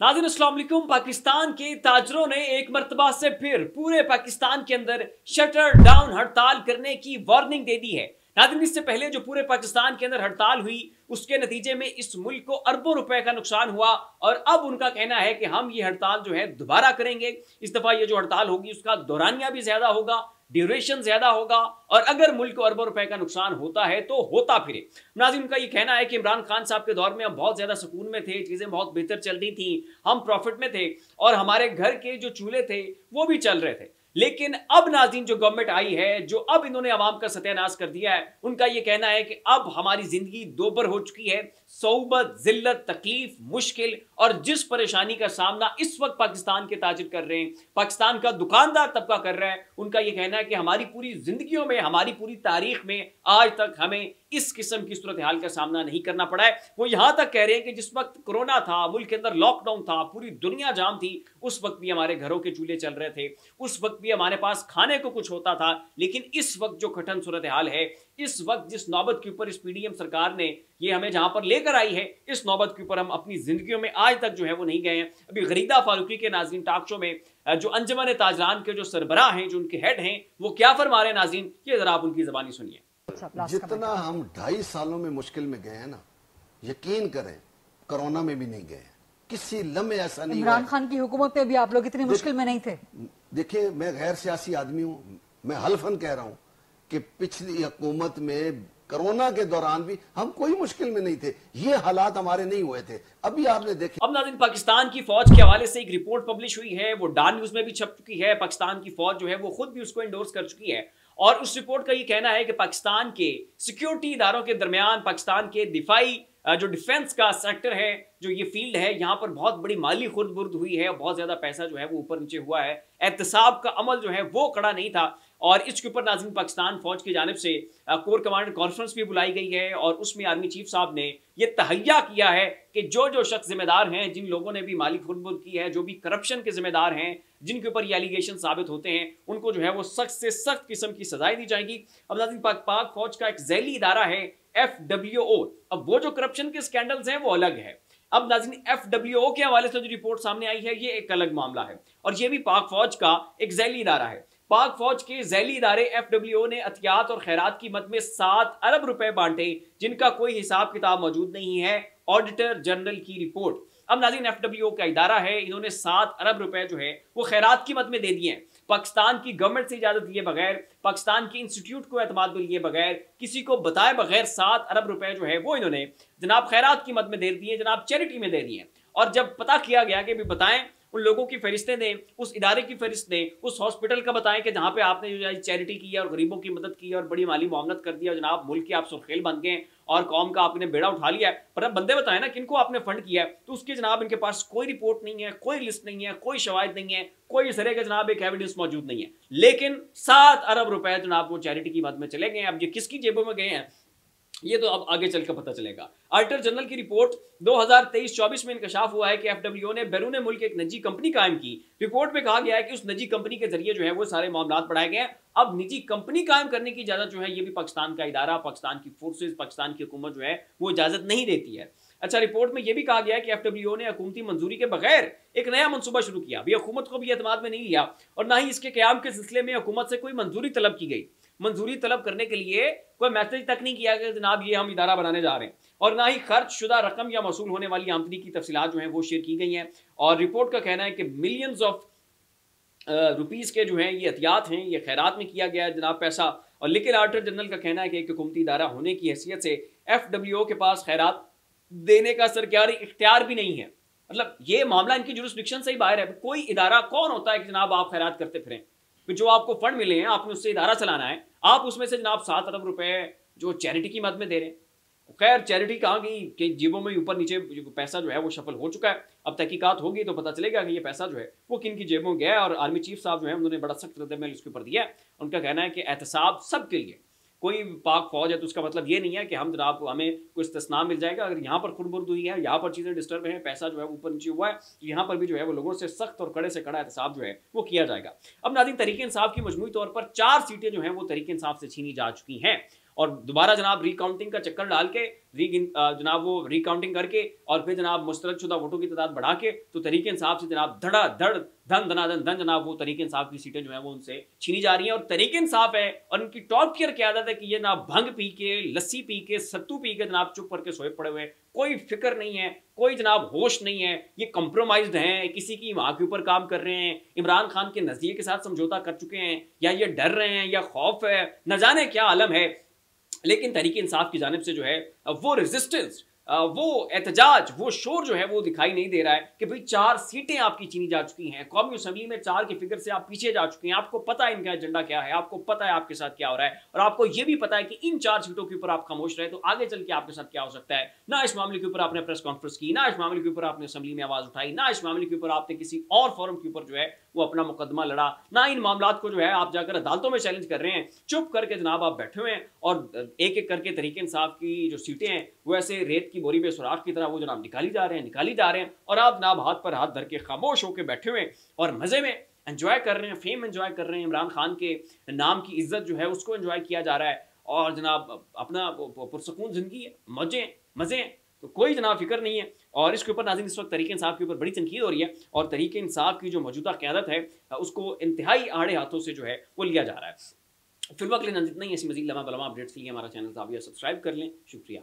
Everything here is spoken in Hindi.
नाज़रीन अस्सलाम वालेकुम। पाकिस्तान के ताजरों ने एक मर्तबा से फिर पूरे पाकिस्तान के अंदर शटर डाउन हड़ताल करने की वार्निंग दे दी है। नाज़रीन इससे पहले जो पूरे पाकिस्तान के अंदर हड़ताल हुई उसके नतीजे में इस मुल्क को अरबों रुपए का नुकसान हुआ और अब उनका कहना है कि हम ये हड़ताल जो है दोबारा करेंगे। इस दफा ये जो हड़ताल होगी उसका दौरानिया भी ज्यादा होगा, ड्यूरेशन ज्यादा होगा और अगर मुल्क को अरबों रुपए का नुकसान होता है तो होता फिरे। नाज़रीन उनका ये कहना है कि इमरान खान साहब के दौर में हम बहुत ज्यादा सुकून में थे, चीजें बहुत बेहतर चल रही थी, हम प्रॉफिट में थे और हमारे घर के जो चूल्हे थे वो भी चल रहे थे। लेकिन अब नाज़रीन जो गवर्नमेंट आई है, जो अब इन्होंने अवाम का सत्यानाश कर दिया है, उनका ये कहना है कि अब हमारी जिंदगी दोबर हो चुकी है। सोबत, जिल्लत, तकलीफ, मुश्किल और जिस परेशानी का सामना इस वक्त पाकिस्तान के ताजिर कर रहे हैं, पाकिस्तान का दुकानदार तबका कर रहा है, उनका ये कहना है कि हमारी पूरी जिंदगियों में, हमारी पूरी तारीख में आज तक हमें इस किस्म की सूरत हाल का सामना नहीं करना पड़ा है। वो यहां तक कह रहे हैं कि जिस वक्त कोरोना था, मुल्क के अंदर लॉकडाउन था, पूरी दुनिया जाम थी, उस वक्त भी हमारे घरों के चूल्हे चल रहे थे, उस वक्त भी हमारे पास खाने को कुछ होता था। लेकिन इस वक्त जो कठिन सूरत हाल है, इस वक्त जिस नौबत के ऊपर इस पीडीएम सरकार ने ये हमें जहां पर लेकर आई है, इस नौबत के ऊपर हम अपनी जिंदगियों में आज तक जो है वो नहीं गए हैं। अभी गरीदा फारूकी के नाज़रीन टॉक शो में जो अंजुमन ताजरान के जो सरबराह हैं, जो उनके हेड हैं, वो क्या फरमा रहे हैं नाज़रीन, ये जरा आप उनकी ज़बानी सुनिए। जितना हम 2.5 सालों में मुश्किल में गए हैं ना, यकीन करें कोरोना में भी नहीं गए। किसी लम्हे ऐसा नहीं। इमरान खान की हुकूमत में भी आप लोग इतनी मुश्किल में नहीं थे। देखिए, मैं गैर सियासी आदमी हूं, मैं हल्फन कह रहा हूं कि पिछली हुकूमत में कोरोना के दौरान भी हम कोई मुश्किल में नहीं थे। ये हालात हमारे नहीं हुए थे। अभी आपने देखे। अब नाज़रीन पाकिस्तान की फौज के हवाले से एक रिपोर्ट पब्लिश हुई है, वो डान न्यूज में भी छप चुकी है। पाकिस्तान की फौज जो है वो खुद भी उसको एंडोर्स कर चुकी है और उस रिपोर्ट का ये कहना है कि पाकिस्तान के सिक्योरिटी इदारों के दरमियान, पाकिस्तान के दिफाई जो डिफेंस का सेक्टर है, जो ये फील्ड है, यहाँ पर बहुत बड़ी माली खुर्द-बुर्द हुई है, बहुत ज्यादा पैसा जो है वो ऊपर नीचे हुआ है। एहतसाब का अमल जो है वो कड़ा नहीं था और इसके ऊपर नाज़रीन पाकिस्तान फौज की जानिब से कोर कमांडर कॉन्फ्रेंस भी बुलाई गई है और उसमें आर्मी चीफ साहब ने ये तहैया किया है कि जो जो शख्स जिम्मेदार हैं, जिन लोगों ने भी माली खुर्द-बुर्द की है, जो भी करप्शन के जिम्मेदार हैं, जिनके ऊपर ये एलिगेशन साबित होते हैं, उनको जो है वो सख्त से सख्त किस्म की सजाएं दी जाएंगी। अब नाज़रीन पाक फौज का एक झैली इदारा है FWO। अब वो जो करप्शन के स्कैंडल्स हैं वो अलग है। अब नाज़रीन FWO के हवाले से जो रिपोर्ट सामने आई है ये एक अलग मामला है और ये भी पाक फौज का एक झैली इदारा है। पाक फौज के झैली इदारे FWO ने अतियात और खैरात की मद में 7 अरब रुपए बांटे, जिनका कोई हिसाब किताब मौजूद नहीं है। ऑडिटर जनरल की रिपोर्ट। अब नाज़रीन FWO का इदारा है, इन्होंने 7 अरब रुपए जो है वो खैरात की मद में दे दिए हैं। पाकिस्तान की गवर्नमेंट से इजाजत लिए बगैर, पाकिस्तान के इंस्टीट्यूट को एतमाद में लिए बगैर, किसी को बताए बगैर 7 अरब रुपए जो है वो इन्होंने जनाब खैरात की मद में दे दिए, जनाब चैरिटी में दे दिए। और जब पता किया गया कि भी बताएं, उन लोगों की फहरिस्तें दें, उस इदारे की फहरिस्त दें, उस हॉस्पिटल का बताएं कि जहां पे आपने जो है चैरिटी की है और गरीबों की मदद की है और बड़ी माली मुआवनत कर दिया, जनाब मुल्क के आप सुर्खेल बन गए और कौम का आपने बेड़ा उठा लिया है, पर अब बंदे बताएं ना किनको आपने फंड किया है। तो उसकी जनाब इनके पास कोई रिपोर्ट नहीं है, कोई लिस्ट नहीं है, कोई शवाहिद नहीं है, कोई इस तरह का जनाब एक एविडेंस मौजूद नहीं है। लेकिन 7 अरब रुपए जनाब वो चैरिटी की मद में चले गए। अब ये किसकी जेबों में गए हैं ये तो अब आगे चलकर पता चलेगा। ऑडिटर जनरल की रिपोर्ट 2023-24 में इंकशाफ हुआ है कि FWO ने बैरून मुल्क एक निजी कंपनी कायम की। रिपोर्ट में कहा गया है कि उस निजी कंपनी के जरिए जो है वो सारे मामला बढ़ाए गए। अब निजी कंपनी कायम करने की इजाजत जो है ये भी पाकिस्तान का इदारा, पाकिस्तान की फोर्सेज, पाकिस्तान की हुकूमत जो है वो इजाजत नहीं देती है। अच्छा, रिपोर्ट में यह भी कहा गया है कि FWO ने हुकूमती मंजूरी के बगैर एक नया मनसूबा शुरू किया। अभी हुकूमत को भी एतमाद में नहीं लिया और ना ही इसके क्याम के सिलसिले में हुकूमत से कोई मंजूरी तलब की गई। मंजूरी तलब करने के लिए कोई मैसेज तक नहीं किया कि जनाब ये हम इदारा बनाने जा रहे हैं और ना ही खर्च शुदा रकम या मसूल होने वाली आमदनी की तफसीलात जो हैं वो शेयर की गई हैं। और रिपोर्ट का कहना है कि मिलियंस ऑफ रुपीस के जो हैं ये एहतियात हैं, ये खैरात में किया गया है जनाब पैसा। और लेकिन ऑडिटर जनरल का कहना है कि एक हुकूमती इदारा होने की हैसियत से FWO के पास खैरात देने का सरकारी इख्तियार भी नहीं है। मतलब ये मामला इनकी जुरिस्डिक्शन से ही बाहर है। कोई इदारा कौन होता है कि जनाब आप खैरात करते फिरें? जो आपको फंड मिले हैं, आपने उससे इदारा चलाना है, आप उसमें से जनाब 7 अरब रुपए जो चैरिटी की मद में दे रहे हैं। खैर चैरिटी कहाँ गई कि जेबों में ऊपर नीचे पैसा जो है वो शफल हो चुका है। अब तहकीकात होगी तो पता चलेगा कि ये पैसा जो है वो किन की जेबों में गया है। और आर्मी चीफ साहब जो है उन्होंने बड़ा सख्त रद्द-ए-अमल इसके ऊपर दिया है। उनका कहना है कि एहतसाब सबके लिए, कोई पाक फौज है तो उसका मतलब ये नहीं है कि हम जनाब हमें कोई इस्तिस्ना मिल जाएगा। अगर यहाँ पर खुरबुर्द हुई है, यहाँ पर चीज़ें डिस्टर्ब हैं, पैसा जो है ऊपर नीचे हुआ है, तो यहाँ पर भी जो है वो लोगों से सख्त और कड़े से कड़ा एहतसाब जो है वो किया जाएगा। अब नाज़रीन तहरीक इंसाफ की मजमूई तौर पर 4 सीटें जो हैं वो तहरीक इंसाफ से छीनी जा चुकी हैं और दोबारा जनाब रिकाउंटिंग का चक्कर डाल के जनाब वो रिकाउंटिंग करके और फिर जनाब मुस्तरदशुदा वोटों की तादाद बढ़ा के तो तरीके इंसाफ से जनाब धड़ाधड़ धन धनाधन धन जनाब वो तरीके इंसाफ की सीटें जो है वो उनसे छीनी जा रही हैं। और तरीके इंसाफ है और उनकी टॉप टियर की आदत है कि ये जनाब भंग पी के, लस्सी पी के, सत्तू पी के जनाब चुप करके सोए पड़े हुए, कोई फिक्र नहीं है, कोई जनाब होश नहीं है, ये कंप्रोमाइज्ड हैं, किसी की माँ के ऊपर काम कर रहे हैं, इमरान खान के नजरिए के साथ समझौता कर चुके हैं, या ये डर रहे हैं या खौफ है, न जाने क्या आलम है। लेकिन तहरीक इंसाफ की जानिब से जो है वो रेजिस्टेंस, वो एहतजाज, वो शोर जो है वो दिखाई नहीं दे रहा है कि भाई 4 सीटें आपकी चीनी जा चुकी हैं, कौमी असेंबली में 4 की फिगर से आप पीछे जा चुके हैं, आपको पता है इनका एजेंडा क्या है, आपको पता है आपके साथ क्या हो रहा है, और आपको यह भी पता है कि इन 4 सीटों के ऊपर आप खामोश रहे तो आगे चल के आपके साथ क्या हो सकता है। ना इस मामले के ऊपर आपने प्रेस कॉन्फ्रेंस की, ना इस मामले के ऊपर आपने असेंबली में आवाज उठाई, ना इस मामले के ऊपर आपने किसी और फोरम के ऊपर जो है वो अपना मुकदमा लड़ा, ना इन मामलात को जो है आप जाकर अदालतों में चैलेंज कर रहे हैं। चुप करके जनाब आप बैठे हुए हैं और एक एक करके तरीके इंसाफ की जो सीटें हैं वो ऐसे रेत की बोरी में सुराख की तरह वो जनाब निकाली जा रहे हैं और आप जनाब हाथ पर हाथ धर के खामोश होकर बैठे हुए और मजे में एंजॉय कर रहे हैं, फेम एंजॉय कर रहे हैं, इमरान खान के नाम की इज्जत जो है उसको एंजॉय किया जा रहा है और जनाब अपना पुरसकून जिंदगी है, मजे हैं, तो कोई जनाब फिक्र नहीं है। और इसके ऊपर नाज़रीन इस वक्त तहरीक इंसाफ के ऊपर बड़ी तनकीद हो रही है और तहरीक इंसाफ की जो मौजूदा क़यादत है उसको इंतहाई आड़े हाथों से जो है वो लिया जा रहा है। फिलहाल इतना ही, ऐसी मज़ीद लम्हा बलमा अपडेट्स के लिए हमारा चैनल सब्सक्राइब कर लें। शुक्रिया।